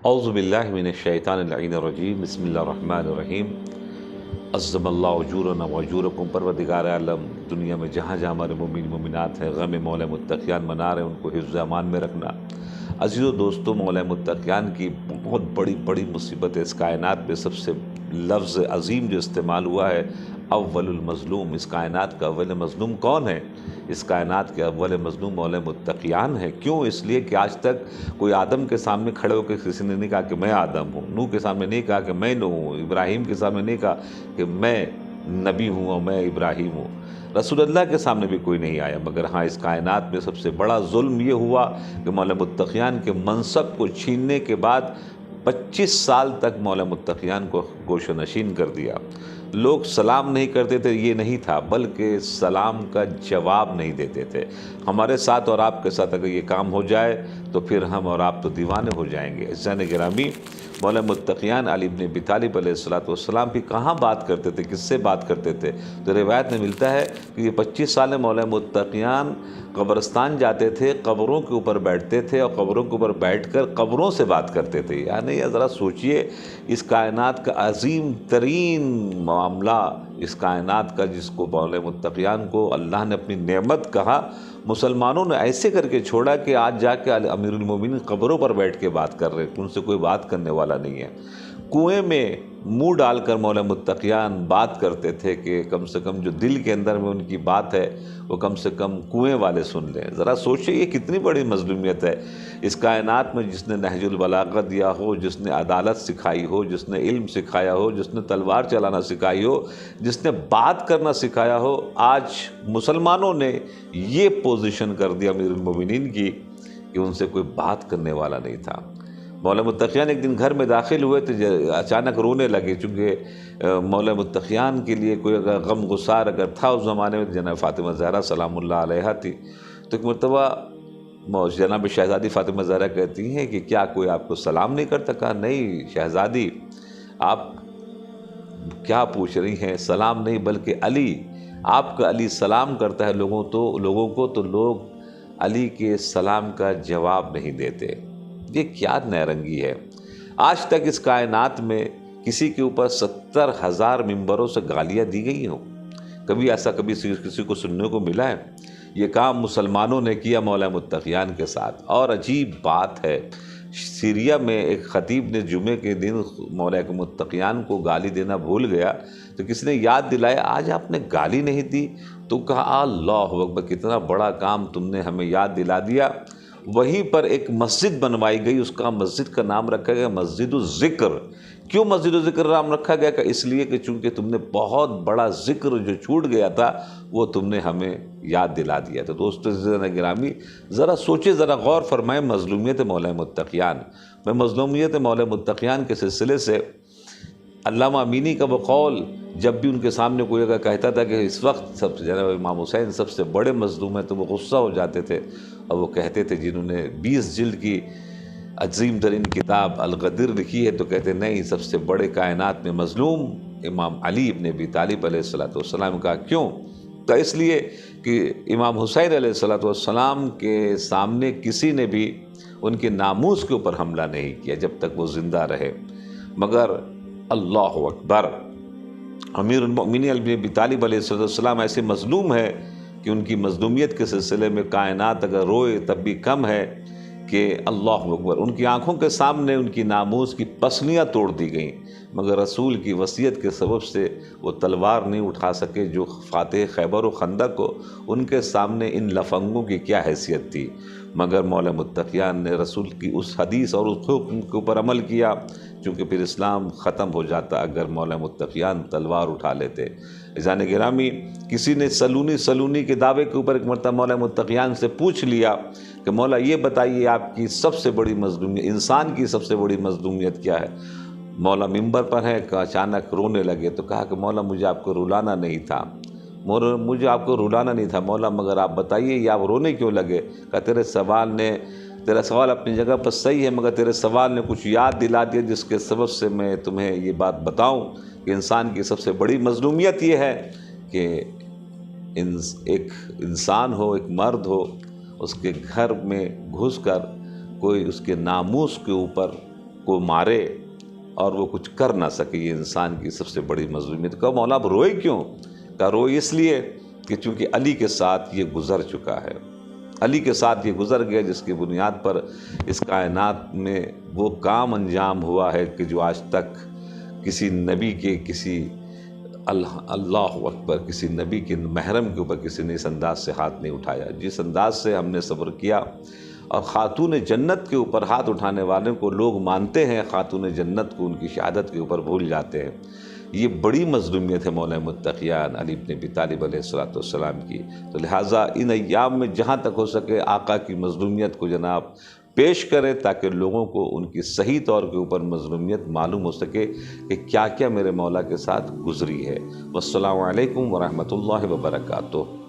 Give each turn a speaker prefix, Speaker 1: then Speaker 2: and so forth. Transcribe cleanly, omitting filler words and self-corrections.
Speaker 1: اعوذ باللہ من الشیطان اللعین الرجیم، بسم اللہ الرحمن الرحیم۔ عظم اللہ اجورنا واجورکم۔ پروردگار عالم، دنیا میں جہاں جہاں ہمارے مومن مومنات ہیں غم مولا متقیان منا رہے ہیں، ان کو حفظ امان میں رکھنا۔ عزیز و دوستو، مولا متقیان کی بہت بڑی مصیبت ہے۔ اس کائنات میں سب سے لفظ عظیم جو استعمال ہوا ہے، اول المظلوم۔ اس کائنات کا اول مظلوم کون ہے؟ اس کائنات کے اول مظلوم مولا متقیان ہے۔ کیوں؟ اس لیے کہ آج تک کوئی آدم کے سامنے کھڑے ہو کے کسی نے نہیں کہا کہ میں آدم ہوں، نوح کے سامنے نہیں کہا کہ میں نوح ہوں، ابراہیم کے سامنے نہیں کہا کہ میں نبی ہوں اور میں ابراہیم ہوں۔ رسول اللہ کے سامنے بھی کوئی نہیں آیا، مگر ہاں اس کائنات میں سب سے بڑا ظلم یہ ہوا کہ مولا متقیان کے منصب کو چھیننے کے بعد 25 سال تک مولا متقیان کو گوش و نشین کر دیا۔ لوگ سلام نہیں کرتے تھے، یہ نہیں تھا، بلکہ سلام کا جواب نہیں دیتے تھے۔ ہمارے ساتھ اور آپ کے ساتھ اگر یہ کام ہو جائے تو پھر ہم اور آپ تو دیوانے ہو جائیں گے۔ عزیزان گرامی، مولا متقیان علی بن ابی طالب علیہ السلام بھی کہاں بات کرتے تھے، کس سے بات کرتے تھے؟ تو روایت میں ملتا ہے کہ یہ 25 سال مولا متقیان قبرستان جاتے تھے، قبروں کے اوپر بیٹھتے تھے اور قبروں کے اوپر بیٹھ کر قبروں سے بات کرتے تھے۔ یعنی ذرا سوچئے، اس کائنات کا عظیم ترین معاملہ، اس کائنات کا جس کو مولا متقیان کو اللہ نے اپنی نعمت کہا، مسلمانوں نے ایسے کر کے چھوڑا کہ آج جا کے امیر المومنین قبروں پر بیٹھ کے بات کر رہے ہیں، ان سے کوئی بات کرنے والا نہیں ہے۔ کنویں میں منہ ڈال کر مولا متقیان بات کرتے تھے کہ کم سے کم جو دل کے اندر میں ان کی بات ہے وہ کم سے کم کنویں والے سن لیں۔ ذرا سوچیں یہ کتنی بڑی مظلومیت ہے۔ اس کائنات میں جس نے نہج البلاغہ دیا ہو، جس نے عدالت سکھائی ہو، جس نے علم سکھایا ہو، جس نے تلوار چلانا سکھائی ہو، جس نے بات کرنا سکھایا ہو، آج مسلمانوں نے یہ پوزیشن کر دیا امیر المومنین کی کہ ان سے کوئی بات کرنے والا نہیں تھا۔ مولا متقیان ایک دن گھر میں داخل ہوئے تو اچانک رونے لگے، چونکہ مولا متقیان کے لیے کوئی اگر غم گسار اگر تھا اس زمانے میں جناب فاطمہ زہرا سلام اللہ علیہا تھی۔ تو ایک مرتبہ جناب شہزادی فاطمہ زہرا کہتی ہیں کہ کیا کوئی آپ کو سلام نہیں کرتا؟ کہا نہیں شہزادی، آپ کیا پوچھ رہی ہیں؟ سلام نہیں بلکہ علی، آپ کا علی سلام کرتا ہے لوگوں کو، تو لوگ علی کے سلام کا جواب نہیں دیتے۔ یہ کیا نیرنگی ہے؟ آج تک اس کائنات میں کسی کے اوپر 70,000 ممبروں سے گالیاں دی گئی ہوں؟ کبھی ایسا کسی کو سننے کو ملا ہے؟ یہ کام مسلمانوں نے کیا مولا متقیان کے ساتھ۔ اور عجیب بات ہے، سیریا میں ایک خطیب نے جمعے کے دن مولا متقیان کو گالی دینا بھول گیا، تو کسی نے یاد دلایا آج آپ نے گالی نہیں دی، تو کہا اللہ اکبر، کتنا بڑا کام تم نے ہمیں یاد دلا دیا۔ وہیں پر ایک مسجد بنوائی گئی، اس کا مسجد کا نام رکھا گیا مسجد الذکر۔ کیوں مسجد الذکر نام رکھا گیا؟ کہ اس لیے کہ چونکہ تم نے بہت بڑا ذکر جو چھوٹ گیا تھا وہ تم نے ہمیں یاد دلا دیا تھا۔ دوستو عزیزان گرامی، ذرا سوچے، ذرا غور فرمائیں مظلومیت مولا متقیان۔ میں مظلومیت مولا متقیان کے سلسلے سے علامہ امینی کا وہ قول جب بھی ان کے سامنے کوئی اگر کہتا تھا کہ اس وقت جناب امام حسین سب سے بڑے مظلوم ہیں، تو وہ غصہ ہو جاتے تھے اور وہ کہتے تھے، جنہوں نے 20 جلد کی عظیم ترین کتاب الغدر لکھی ہے، تو کہتے نہیں، سب سے بڑے کائنات میں مظلوم امام علی ابن ابی طالب علیہ السلام کا۔ کیوں؟ تو اس لیے کہ امام حسین علیہ السلام کے سامنے کسی نے بھی ان کے ناموس کے اوپر حملہ نہیں کیا جب تک وہ زندہ رہے، مگر اللہ اکبر، امیر المؤمنین علی بن ابی طالب علیہ السلام ایسے مظلوم ہے کہ ان کی مظلومیت کے سلسلے میں کائنات اگر روئے تب بھی کم ہے کہ اللہ اکبر، ان کی آنکھوں کے سامنے ان کی ناموس کی پسلیاں توڑ دی گئیں، مگر رسول کی وصیت کے سبب سے وہ تلوار نہیں اٹھا سکے جو فاتح خیبر و خندق کو، ان کے سامنے ان لفنگوں کی کیا حیثیت تھی؟ مگر مولا متقیان نے رسول کی اس حدیث اور اس حکم کے اوپر عمل کیا، چونکہ پھر اسلام ختم ہو جاتا اگر مولا متقیان تلوار اٹھا لیتے۔ عزیزان گرامی، کسی نے سلونی کے دعوے کے اوپر ایک مرتبہ مولا متقیان سے پوچھ لیا کہ مولا یہ بتائیے آپ کی سب سے بڑی مظلومیت، انسان کی سب سے بڑی مظلومیت کیا ہے؟ مولا ممبر پر ہیں کہ اچانک رونے لگے، تو کہا کہ مولا مجھے آپ کو رلانا نہیں تھا، مجھے آپ کو رلانا نہیں تھا مولا، مگر آپ بتائیے یہ آپ رونے کیوں لگے؟ کہا تیرا سوال اپنی جگہ پر صحیح ہے، مگر تیرے سوال نے کچھ یاد دلا دیا جس کے سبب سے میں تمہیں یہ بات بتاؤں کہ انسان کی سب سے بڑی مظلومیت یہ ہے کہ ایک انسان ہو، ایک مرد ہو، اس کے گھر میں گھس کر کوئی اس کے ناموس کے اوپر کو مارے اور وہ کچھ کر نہ سکے، یہ انسان کی سب سے بڑی مظلومیت۔ کہا مولا اب روئے کیوں؟ کہا روئے اس لیے کہ چونکہ علی کے ساتھ یہ گزر چکا ہے، علی کے ساتھ یہ گزر گیا جس کی بنیاد پر اس کائنات میں وہ کام انجام ہوا ہے کہ جو آج تک کسی نبی کے، کسی اللہ اکبر، کسی نبی کے محرم کے اوپر کسی نے اس انداز سے ہاتھ نہیں اٹھایا، جس انداز سے ہم نے صبر کیا۔ اور خاتون جنت کے اوپر ہاتھ اٹھانے والوں کو لوگ مانتے ہیں، خاتون جنت کو ان کی شہادت کے اوپر بھول جاتے ہیں۔ یہ بڑی مظلومیت ہے مولا متقیان علی بن ابی طالب علیہ السلام کی۔ تو لہٰذا ان ایام میں جہاں تک ہو سکے آقا کی مظلومیت کو جناب پیش کریں تاکہ لوگوں کو ان کی صحیح طور کے اوپر مظلومیت معلوم ہو سکے کہ کیا کیا میرے مولا کے ساتھ گزری ہے۔ والسلام علیکم ورحمۃ اللہ وبرکاتہ۔